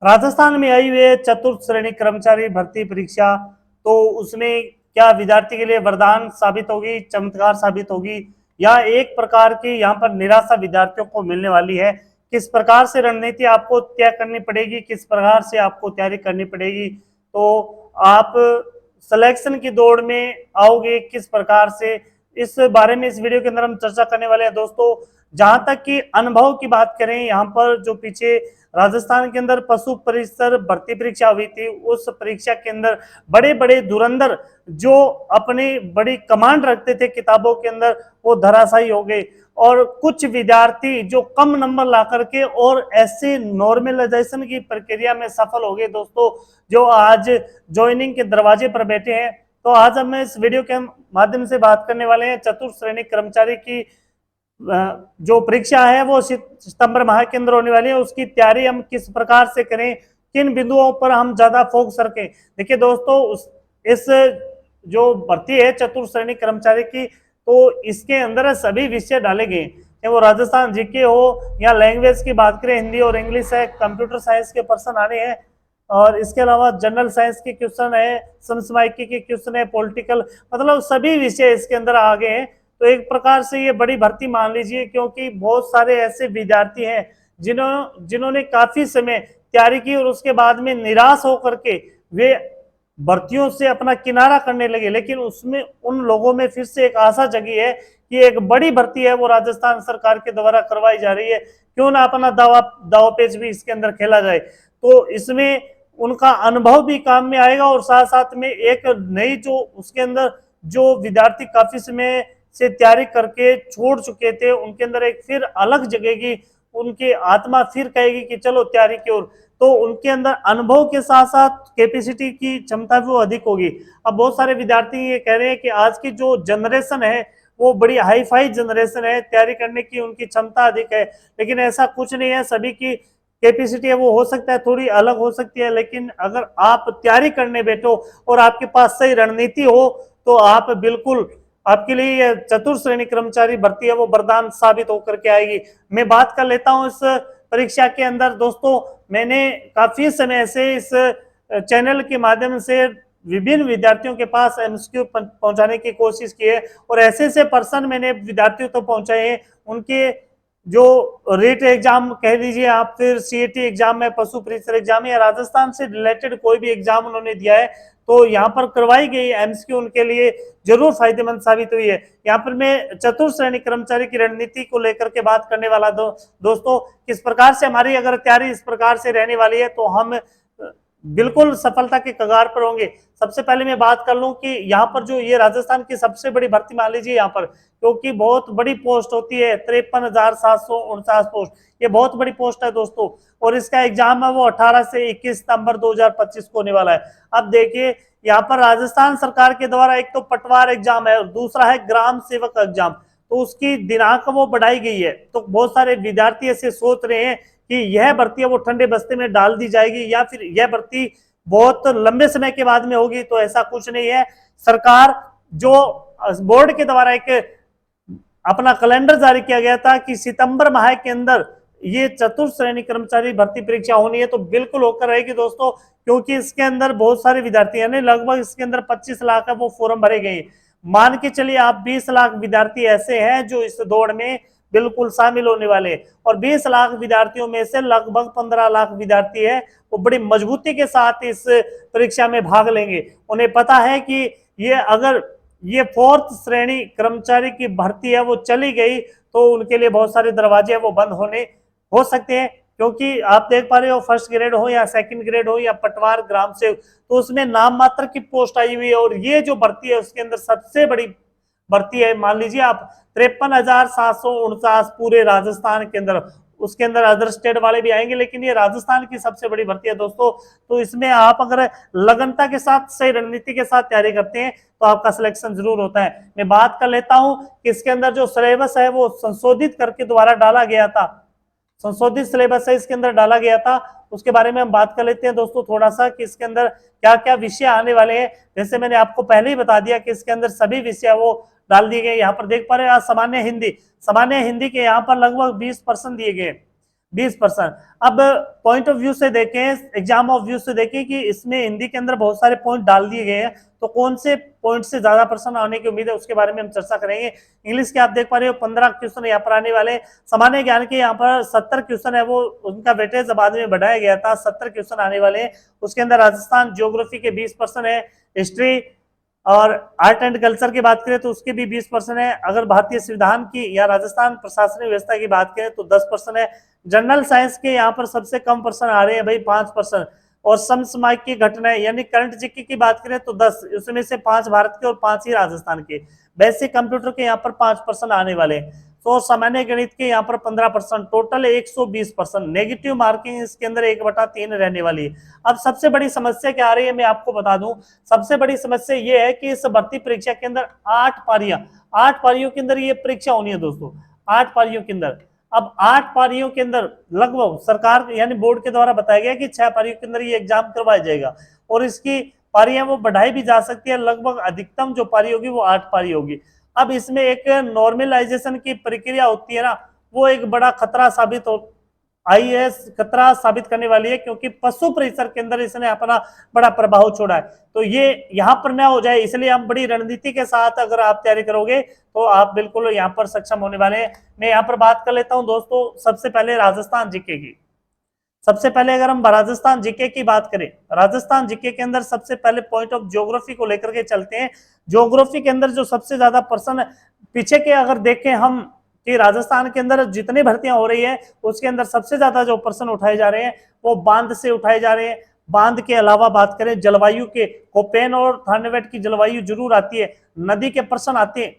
राजस्थान में आई हुई है चतुर्थ श्रेणी कर्मचारी भर्ती परीक्षा। तो उसमें क्या विद्यार्थी के लिए वरदान साबित होगी, चमत्कार साबित होगी, या एक प्रकार की यहाँ पर निराशा विद्यार्थियों को मिलने वाली है? किस प्रकार से रणनीति आपको तय करनी पड़ेगी, किस प्रकार से आपको तैयारी करनी पड़ेगी, तो आप सिलेक्शन की दौड़ में आओगे किस प्रकार से, इस बारे में इस वीडियो के अंदर हम चर्चा करने वाले हैं दोस्तों। जहां तक कि अनुभव की बात करें, यहाँ पर जो पीछे राजस्थान के अंदर पशु परिसर भर्ती परीक्षा हुई थी, उस परीक्षा के अंदर बड़े बड़े धुरंधर जो अपनी बड़ी कमांड रखते थे किताबों के अंदर, वो धराशायी हो गए। और कुछ विद्यार्थी जो कम नंबर ला करके और ऐसे नॉर्मलाइजेशन की प्रक्रिया में सफल हो गए दोस्तों, जो आज ज्वाइनिंग के दरवाजे पर बैठे हैं। तो आज हम इस वीडियो के माध्यम से बात करने वाले हैं चतुर्थ श्रेणी कर्मचारी की जो परीक्षा है वो सितंबर माह के अंदर होने वाली है, उसकी तैयारी हम किस प्रकार से करें, किन बिंदुओं पर हम ज्यादा फोकस रखें। देखिए दोस्तों, इस जो भर्ती है चतुर्थ श्रेणी कर्मचारी की, तो इसके अंदर सभी विषय डाले गए, चाहे वो राजस्थान जीके हो या लैंग्वेज की बात करें, हिंदी और इंग्लिश है, कंप्यूटर साइंस के पर्सन आने हैं, और इसके अलावा जनरल साइंस के क्वेश्चन है, समसामयिकी के क्वेश्चन है, पॉलिटिकल, मतलब सभी विषय इसके अंदर आ गए हैं। तो एक प्रकार से ये बड़ी भर्ती मान लीजिए, क्योंकि बहुत सारे ऐसे विद्यार्थी हैं जिन्होंने काफी समय तैयारी की और उसके बाद में निराश होकर के वे भर्तियों से अपना किनारा करने लगे। लेकिन उसमें उन लोगों में फिर से एक आशा जगी है कि एक बड़ी भर्ती है वो राजस्थान सरकार के द्वारा करवाई जा रही है, क्यों ना अपना दावपेच भी इसके अंदर खेला जाए। तो इसमें उनका अनुभव भी काम में आएगा और साथ साथ में एक नई जो उसके अंदर जो विद्यार्थी काफी समय से तैयारी करके छोड़ चुके थे, उनके अंदर एक फिर अलग जगेगी, उनकी आत्मा फिर कहेगी कि चलो तैयारी की ओर। तो उनके अंदर अनुभव के साथ साथ कैपेसिटी की क्षमता भी वो अधिक होगी। अब बहुत सारे विद्यार्थी ये कह रहे हैं कि आज की जो जनरेशन है वो बड़ी हाई फाई जनरेशन है, तैयारी करने की उनकी क्षमता अधिक है, लेकिन ऐसा कुछ नहीं है। सभी की कैपेसिटी है वो हो सकता है थोड़ी अलग हो सकती है, लेकिन अगर आप तैयारी करने बैठो और आपके पास सही रणनीति हो तो आप बिल्कुल, आपके लिए यह चतुर्थ श्रेणी कर्मचारी भर्ती है वो वरदान साबित होकर के आएगी। मैं बात कर लेता हूं इस परीक्षा के अंदर दोस्तों, मैंने काफी समय से इस चैनल के माध्यम से विभिन्न विद्यार्थियों के पास एमसीक्यू पहुंचाने की कोशिश की है, और ऐसे ऐसे पर्सन मैंने विद्यार्थियों तक पहुंचाए हैं, उनके जो रेट एग्जाम कह लीजिए आप, फिर सीएटी एग्जाम है, पशु परिसर एग्जाम है, या राजस्थान से रिलेटेड कोई भी एग्जाम उन्होंने दिया है, तो यहाँ पर करवाई गई एमसीक्यू उनके लिए जरूर फायदेमंद साबित हुई है। यहाँ पर मैं चतुर्थ श्रेणी कर्मचारी की रणनीति को लेकर के बात करने वाला दोस्तों, किस प्रकार से हमारी अगर तैयारी इस प्रकार से रहने वाली है तो हम बिल्कुल सफलता के कगार पर होंगे। सबसे पहले मैं बात कर लूं कि यहाँ पर जो ये राजस्थान की सबसे बड़ी भर्ती मान लीजिए यहाँ पर, क्योंकि बहुत बड़ी पोस्ट होती है, 53,749 पोस्ट, ये बहुत बड़ी पोस्ट है दोस्तों, और इसका एग्जाम है वो 18 से 21 सितंबर 2025 को होने वाला है। अब देखिए यहाँ पर राजस्थान सरकार के द्वारा एक तो पटवार एग्जाम है और दूसरा है ग्राम सेवक एग्जाम, तो उसकी दिनांक वो बढ़ाई गई है। तो बहुत सारे विद्यार्थी ऐसे सोच रहे हैं कि यह भर्ती है वो ठंडे बस्ते में डाल दी जाएगी या फिर यह भर्ती बहुत लंबे समय के बाद में होगी, तो ऐसा कुछ नहीं है। सरकार जो बोर्ड के द्वारा एक अपना कैलेंडर जारी किया गया था कि सितंबर माह के अंदर ये चतुर्थ श्रेणी कर्मचारी भर्ती परीक्षा होनी है, तो बिल्कुल होकर रहेगी दोस्तों, क्योंकि इसके अंदर बहुत सारे विद्यार्थी यानी लगभग इसके अंदर 25 लाख है वो फॉर्म भरे गए। मान के चलिए आप 20 लाख विद्यार्थी ऐसे हैं जो इस दौड़ में बिल्कुल शामिल होने वाले हैं, और 20 लाख विद्यार्थियों में से लगभग 15 लाख विद्यार्थी है वो बड़ी मजबूती के साथ इस परीक्षा में भाग लेंगे। उन्हें पता है कि ये अगर ये फोर्थ श्रेणी कर्मचारी की भर्ती है वो चली गई तो उनके लिए बहुत सारे दरवाजे वो बंद होने हो सकते हैं, क्योंकि आप देख पा रहे हो फर्स्ट ग्रेड हो या सेकंड ग्रेड हो या पटवार ग्राम से, तो उसमें नाम मात्र की पोस्ट आई हुई है, और ये जो भर्ती है उसके अंदर सबसे बड़ी भर्ती है। मान लीजिए आप 53,749 पूरे राजस्थान के अंदर, उसके अंदर अदर स्टेट वाले भी आएंगे, लेकिन ये राजस्थान की सबसे बड़ी भर्ती है दोस्तों। तो इसमें आप अगर लगनता के साथ सही रणनीति के साथ तैयारी करते हैं तो आपका सिलेक्शन जरूर होता है। मैं बात कर लेता हूं कि इसके अंदर जो सिलेबस है वो संशोधित करके दोबारा डाला गया था, संशोधित सिलेबस है इसके अंदर डाला गया था, उसके बारे में हम बात कर लेते हैं दोस्तों थोड़ा सा कि इसके अंदर क्या क्या विषय आने वाले हैं। जैसे मैंने आपको पहले ही बता दिया कि इसके अंदर सभी विषय वो डाल दिए गए। यहाँ पर देख पा रहे हैं सामान्य हिंदी के यहाँ पर लगभग 20% दिए गए। 20%। अब पॉइंट ऑफ व्यू से देखें, एग्जाम ऑफ व्यू से देखें कि इसमें हिंदी के अंदर बहुत सारे पॉइंट डाल दिए गए हैं, तो कौन से पॉइंट से ज्यादा पर्सन आने की उम्मीद है उसके बारे में हम चर्चा करेंगे। इंग्लिश के आप देख पा रहे हो 15 क्वेश्चन यहाँ पर आने वाले। सामान्य ज्ञान के यहाँ पर 70 क्वेश्चन है, वो उनका वेटेज बाद में बढ़ाया गया था, 70 क्वेश्चन आने वाले हैं। उसके अंदर राजस्थान ज्योग्राफी के 20% है, हिस्ट्री और आर्ट एंड कल्चर की बात करें तो उसके भी 20% है। अगर भारतीय संविधान की या राजस्थान प्रशासनिक व्यवस्था की बात करें तो 10% है। जनरल साइंस के यहाँ पर सबसे कम पर्सन आ रहे हैं भाई, 5%। और समसामयिक की घटनाएं यानी करंट जीके की बात करें तो 10, उसमें से 5 भारत के और 5 ही राजस्थान के। बेसिक कंप्यूटर के यहाँ पर 5% आने वाले। तो सामान्य गणित के यहाँ पर 15%, टोटल 120%। नेगेटिव मार्किंग इसके अंदर 1/3 रहने वाली है। अब सबसे बड़ी समस्या क्या आ रही है मैं आपको बता दूं, सबसे बड़ी समस्या ये है कि इस भर्ती परीक्षा के अंदर 8 पारियों के अंदर ये परीक्षा होनी है दोस्तों, 8 पारियों के अंदर। अब 8 पारियों के अंदर लगभग सरकार यानी बोर्ड के द्वारा बताया गया कि 6 पारियों के अंदर ये एग्जाम करवाया जाएगा, और इसकी पारियां वो बढ़ाई भी जा सकती है। लगभग अधिकतम जो पारी होगी वो 8 पारी होगी। अब इसमें एक नॉर्मलाइजेशन की प्रक्रिया होती है ना, वो एक बड़ा खतरा साबित हो आईएएस खतरा साबित करने वाली है, क्योंकि पशु परिसर के अंदर इसने अपना बड़ा प्रभाव छोड़ा है। तो ये यहाँ पर ना हो जाए, इसलिए हम बड़ी रणनीति के साथ अगर आप तैयारी करोगे तो आप बिल्कुल यहाँ पर सक्षम होने वाले हैं। मैं यहाँ पर बात कर लेता हूँ दोस्तों, सबसे पहले राजस्थान जीके की। सबसे पहले अगर हम राजस्थान जीके की बात करें, राजस्थान जीके के अंदर सबसे पहले पॉइंट ऑफ ज्योग्राफी को लेकर के चलते हैं। ज्योग्राफी के अंदर जो सबसे ज्यादा पर्सन पीछे के अगर देखें हम कि राजस्थान के अंदर जितनी भर्तियां हो रही है उसके अंदर सबसे ज्यादा जो पर्सन उठाए जा रहे हैं वो बांध से उठाए जा रहे हैं। बांध के अलावा बात करें जलवायु के, कोपेन और थानवेट की जलवायु जरूर आती है। नदी के पर्सन आते हैं,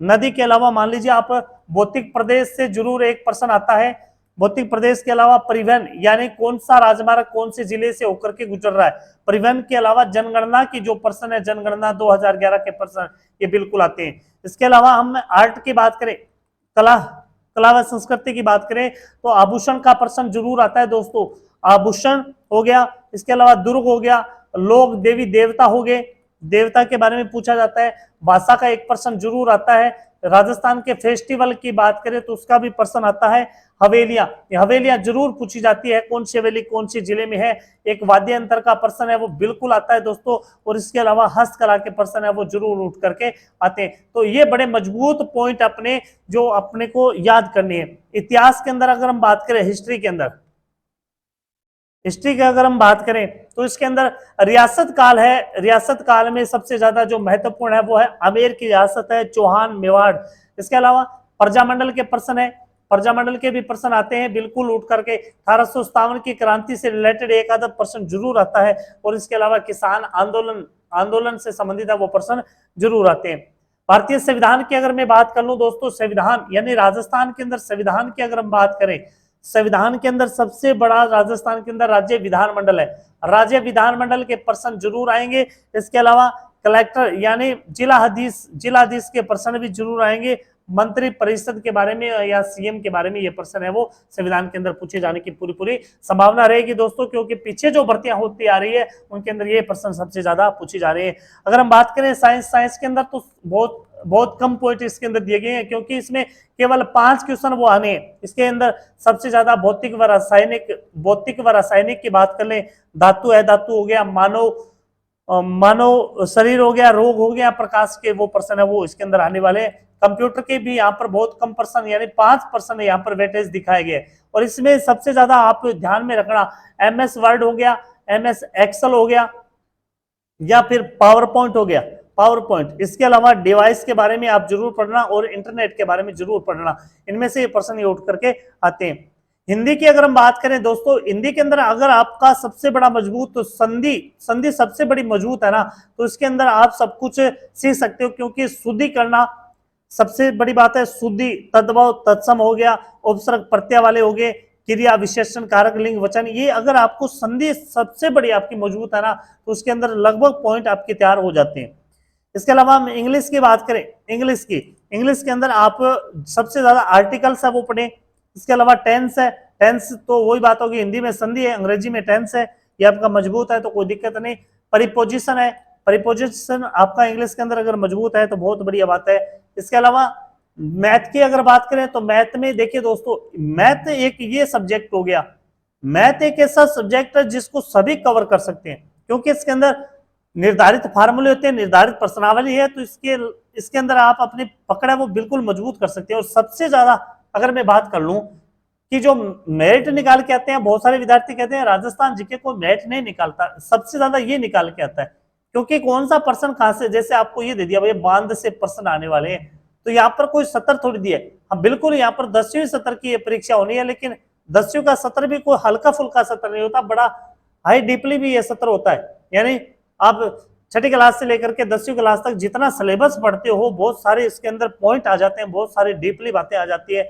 नदी के अलावा मान लीजिए आप भौतिक प्रदेश से जरूर एक पर्सन आता है। भौतिक प्रदेश के अलावा परिवहन यानी कौन सा राजमार्ग कौन से जिले से होकर के गुजर रहा है। परिवहन के अलावा जनगणना की जो पर्सन है, जनगणना 2011 के पर्सन ये बिल्कुल आते हैं। इसके अलावा हम आर्ट की बात करें, कला व संस्कृति की बात करें तो आभूषण का पर्सन जरूर आता है दोस्तों। आभूषण हो गया, इसके अलावा दुर्ग हो गया, लोक देवी देवता हो गए, देवता के बारे में पूछा जाता है। भाषा का एक पर्सन जरूर आता है। राजस्थान के फेस्टिवल की बात करें तो उसका भी पर्सन आता है। हवेलियां जरूर पूछी जाती है, कौन सी हवेली कौन सी जिले में है। एक वाद्य यंत्र का पर्सन है वो बिल्कुल आता है दोस्तों। और इसके अलावा हस्तकला के पर्सन है वो जरूर उठ करके आते हैं। तो ये बड़े मजबूत पॉइंट अपने जो अपने को याद करनी है। इतिहास के अंदर अगर हम बात करें, हिस्ट्री के अंदर, हिस्ट्री की अगर हम बात करें तो इसके अंदर रियासत काल है। रियासत काल में सबसे ज्यादा जो महत्वपूर्ण है वो है आमेर की रियासत है, चौहान मेवाड़। इसके अलावा प्रजामंडल के पर्सन है, प्रजामंडल के भी पर्सन आते हैं बिल्कुल उठ करके। 1857 की क्रांति से रिलेटेड एक आधा पर्सन जरूर आता है। और इसके अलावा किसान आंदोलन से संबंधित है वो पर्सन जरूर आते हैं। भारतीय संविधान की अगर मैं बात कर लूं दोस्तों, संविधान यानी राजस्थान के अंदर संविधान की अगर हम बात करें, संविधान के अंदर सबसे बड़ा राजस्थान के अंदर राज्य विधानमंडल है। राज्य विधानमंडल के पर्सन जरूर आएंगे। इसके अलावा कलेक्टर यानी जिलाधीश के पर्सन भी जरूर आएंगे। मंत्री परिषद के बारे में या सीएम के बारे में ये पर्सन है वो संविधान के अंदर पूछे जाने की पूरी संभावना रहेगी दोस्तों, क्योंकि पीछे जो भर्तियां होती आ रही है उनके अंदर ये पर्सन सबसे ज्यादा पूछी जा रही है। अगर हम बात करें साइंस के अंदर तो बहुत कम पॉइंट इसके अंदर दिए गए हैं, क्योंकि इसमें केवल 5 क्वेश्चन वो आने हैं। इसके अंदर सबसे ज्यादा भौतिक व रासायनिक की बात कर लें, धातु है, धातु हो गया, मानव शरीर हो गया, रोग हो गया, प्रकाश के वो पर्सन है वो इसके अंदर आने वाले। कंप्यूटर के भी यहाँ पर बहुत कम पर्सन यानी 5% यहाँ पर वेटेज दिखाए गए। और इसमें सबसे ज्यादा आप ध्यान में रखना MS वर्ड हो गया, MS एक्सेल हो गया, या फिर पावर पॉइंट हो गया, पावर पॉइंट। इसके अलावा डिवाइस के बारे में आप जरूर पढ़ना और इंटरनेट के बारे में जरूर पढ़ना। इनमें से ये पर्सन ये उठ करके आते हैं। हिंदी की अगर हम बात करें दोस्तों, हिंदी के अंदर अगर आपका सबसे बड़ा मजबूत तो संधि सबसे बड़ी मजबूत है ना, तो इसके अंदर आप सब कुछ सीख सकते हो, क्योंकि शुद्धि करना सबसे बड़ी बात है। शुद्धि, तद्भव, तत्सम हो गया, उपसर्ग प्रत्यय वाले हो गए, क्रिया, विशेषण, कारक, लिंग, वचन, ये अगर आपको संधि सबसे बड़ी आपकी मजबूत है ना, तो उसके अंदर लगभग पॉइंट आपके तैयार हो जाते हैं। इसके अलावा हम इंग्लिश की बात करें, इंग्लिश के अंदर आप सबसे ज्यादा आर्टिकल्स है वो पढ़े। इसके अलावा टेंस है, टेंस तो वही बात होगी, हिंदी में संधि है, अंग्रेजी में टेंस है, ये आपका मजबूत है तो कोई दिक्कत नहीं। परिपोजिशन है, परिपोजिशन आपका इंग्लिश के अंदर अगर मजबूत है तो बहुत बढ़िया बात है। इसके अलावा मैथ की अगर बात करें तो मैथ में देखिए दोस्तों, मैथ एक ये सब्जेक्ट हो गया, मैथ एक ऐसा सब्जेक्ट है जिसको सभी कवर कर सकते हैं, क्योंकि इसके अंदर निर्धारित फार्मूले होते हैं, निर्धारित प्रश्नावली है, तो इसके अंदर आप अपनी पकड़ है वो बिल्कुल मजबूत कर सकते हैं। और सबसे ज्यादा अगर मैं बात कर लूं कि जो मेरिट निकाल के आते हैं, बहुत सारे विद्यार्थी कहते हैं राजस्थान जीके को मेरिट नहीं निकालता, सबसे ज्यादा ये निकाल के आता है, क्योंकि कौन सा पर्सन कहां से, जैसे आपको ये दे दिया भाई बांध से पर्सन आने वाले हैं, तो यहाँ पर कोई सत्र थोड़ी दिया है, हाँ बिल्कुल यहाँ पर 10वीं सत्र की परीक्षा होनी है, लेकिन 10वीं का सत्र भी कोई हल्का फुल्का सत्र नहीं होता, बड़ा हाई डीपली भी ये सत्र होता है। यानी आप छठी क्लास से लेकर के 10वीं क्लास तक जितना सिलेबस पढ़ते हो, बहुत सारे इसके अंदर पॉइंट आ जाते हैं, बहुत सारी डीपली बातें आ जाती है,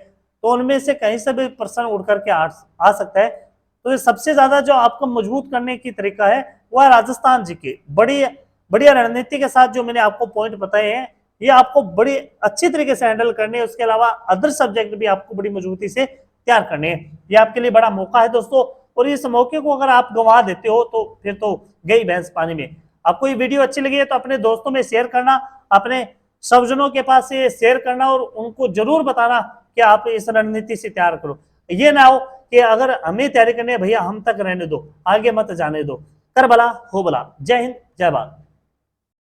तो उनमें से कहीं से भी प्रश्न उड़ करके आ सकता है। तो ये सबसे ज्यादा जो आपको मजबूत करने की तरीका है वह राजस्थान जी के बड़ी बढ़िया रणनीति के साथ जो मैंने आपको पॉइंट बताए हैं, ये आपको बड़ी अच्छी तरीके से हैंडल करने हैं। उसके अलावा अदर सब्जेक्ट भी आपको बड़ी मजबूती से तैयार करने हैं। ये आपके लिए बड़ा मौका है दोस्तों, और इस मौके को अगर आप गंवा देते हो तो फिर तो गई भैंस पानी में। आपको ये वीडियो अच्छी लगी है तो अपने दोस्तों में शेयर करना, अपने स्वजनों के पास ये शेयर करना, और उनको जरूर बताना कि आप इस रणनीति से तैयार करो। ये ना हो कि अगर हमें तैयारी करनी है भैया हम तक रहने दो, आगे मत जाने दो। कर भला हो भला। जय हिंद, जय भारत।